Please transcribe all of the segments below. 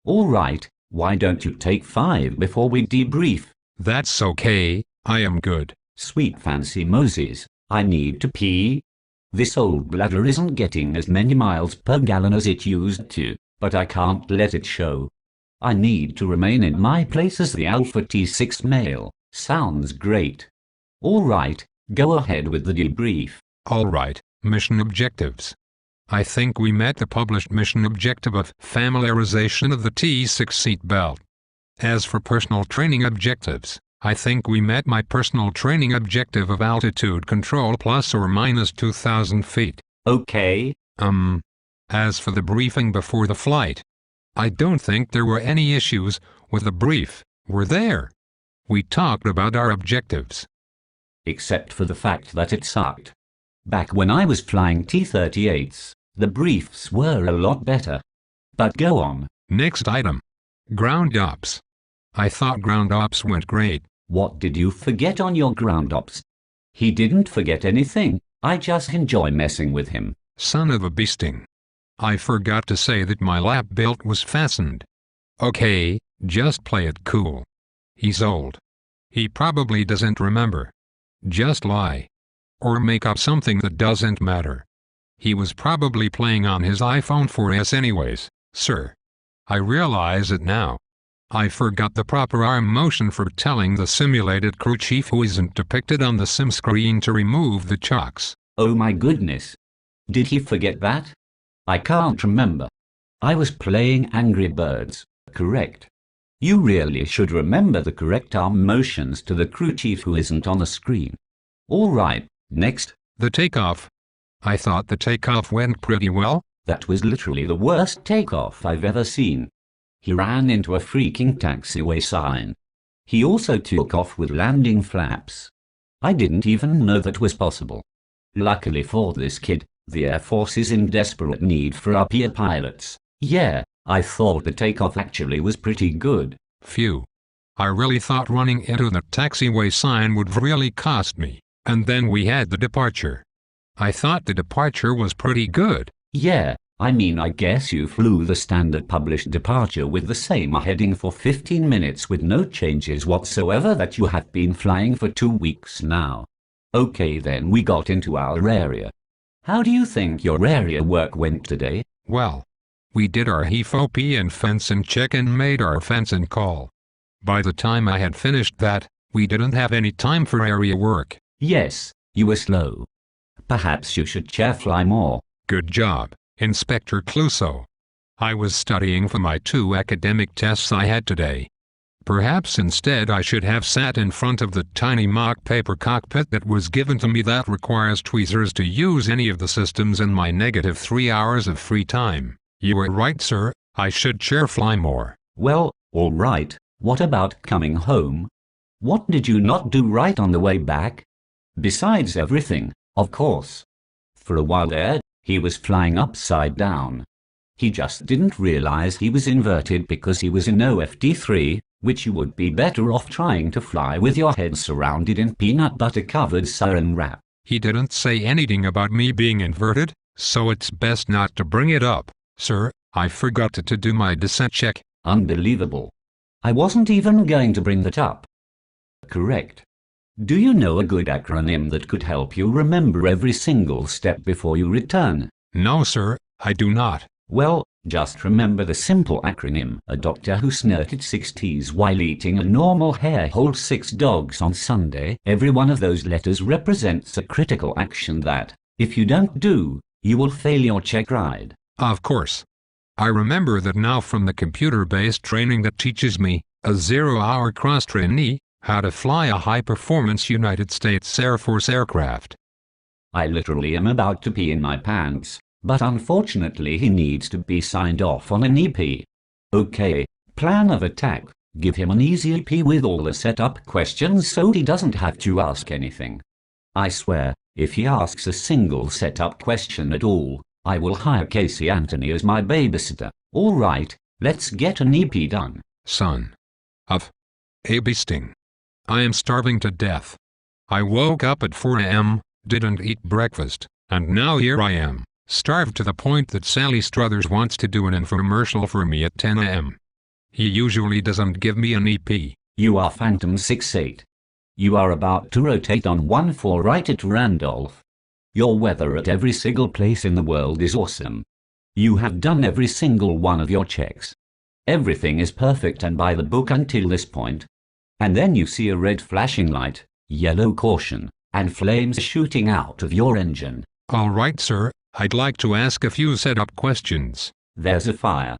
Alright, why don't you take 5 before we debrief? That's okay, I am good. Sweet fancy Moses, I need to pee. This old bladder isn't getting as many miles per gallon as it used to, but I can't let it show. I need to remain in my place as the Alpha T6 male. Sounds great. Alright, go ahead with the debrief. Alright, mission objectives. I think we met the published mission objective of familiarization of the T6 seat belt. As for personal training objectives, I think we met my personal training objective of altitude control plus or minus 2,000 feet. Okay. As for the briefing before the flight, I don't think there were any issues with the brief, were there? We talked about our objectives. Except for the fact that it sucked. Back when I was flying T-38s, the briefs were a lot better. But go on. Next item. Ground ops. I thought ground ops went great. What did you forget on your ground ops? He didn't forget anything, I just enjoy messing with him. Son of a beasting. I forgot to say that my lap belt was fastened. Okay, just play it cool. He's old. He probably doesn't remember. Just lie. Or make up something that doesn't matter. He was probably playing on his iPhone 4S anyways, sir. I realize it now. I forgot the proper arm motion for telling the simulated crew chief who isn't depicted on the sim screen to remove the chocks. Oh my goodness. Did he forget that? I can't remember. I was playing Angry Birds, correct? You really should remember the correct arm motions to the crew chief who isn't on the screen. Alright, next. The takeoff. I thought the takeoff went pretty well. That was literally the worst takeoff I've ever seen. He ran into a freaking taxiway sign. He also took off with landing flaps. I didn't even know that was possible. Luckily for this kid, the Air Force is in desperate need for up-year pilots. Yeah, I thought the takeoff actually was pretty good. Phew. I really thought running into the taxiway sign would really cost me. And then we had the departure. I thought the departure was pretty good. Yeah, I mean I guess you flew the standard published departure with the same heading for 15 minutes with no changes whatsoever that you have been flying for 2 weeks now. Okay, then we got into our area. How do you think your area work went today? Well, we did our HFOP and fence and check and made our fence and call. By the time I had finished that, we didn't have any time for area work. Yes, you were slow. Perhaps you should chair fly more. Good job, Inspector Clouseau. I was studying for my 2 academic tests I had today. Perhaps instead I should have sat in front of the tiny mock paper cockpit that was given to me that requires tweezers to use any of the systems in my negative 3 hours of free time. You were right, sir, I should chair fly more. Well, all right, what about coming home? What did you not do right on the way back? Besides everything, of course. For a while there, he was flying upside down. He just didn't realize he was inverted because he was in OFD3, which you would be better off trying to fly with your head surrounded in peanut butter covered saran wrap. He didn't say anything about me being inverted, so it's best not to bring it up. Sir, I forgot to do my descent check. Unbelievable. I wasn't even going to bring that up. Correct. Do you know a good acronym that could help you remember every single step before you return? No, sir, I do not. Well, just remember the simple acronym. A doctor who snorted 6 teas while eating a normal hare holds 6 dogs on Sunday. Every one of those letters represents a critical action that, if you don't do, you will fail your check ride. Of course. I remember that now from the computer-based training that teaches me, a 0-hour cross-trainee, how to fly a high-performance United States Air Force aircraft. I literally am about to pee in my pants, but unfortunately he needs to be signed off on an EP. Okay, plan of attack. Give him an easy EP with all the setup questions so he doesn't have to ask anything. I swear, if he asks a single setup question at all, I will hire Casey Anthony as my babysitter. Alright, let's get an EP done. Son of a beasting. I am starving to death. I woke up at 4 a.m., didn't eat breakfast, and now here I am, starved to the point that Sally Struthers wants to do an infomercial for me at 10 a.m. He usually doesn't give me an EP. You are Phantom 68. You are about to rotate on 1-4 right at Randolph. Your weather at every single place in the world is awesome. You have done every single one of your checks. Everything is perfect and by the book until this point. And then you see a red flashing light, yellow caution, and flames shooting out of your engine. Alright sir, I'd like to ask a few setup questions. There's a fire.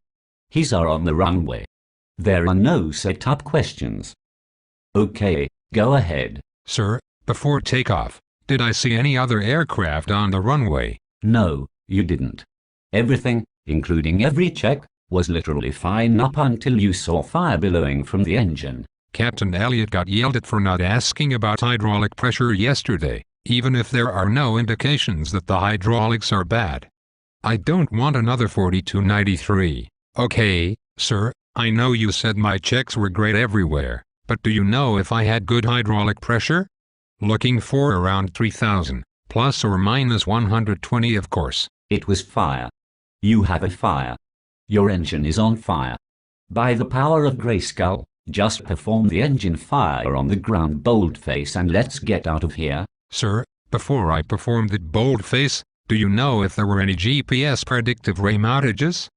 He's on the runway. There are no setup questions. Okay, go ahead. Sir, before takeoff, did I see any other aircraft on the runway? No, you didn't. Everything, including every check, was literally fine up until you saw fire billowing from the engine. Captain Elliot got yelled at for not asking about hydraulic pressure yesterday, even if there are no indications that the hydraulics are bad. I don't want another 4293. Okay, sir, I know you said my checks were great everywhere, but do you know if I had good hydraulic pressure? Looking for around 3000, plus or minus 120 of course. It was fire. You have a fire. Your engine is on fire. By the power of Grayskull, just perform the engine fire on the ground boldface and let's get out of here. Sir, before I performed that boldface, do you know if there were any GPS predictive RAM outages?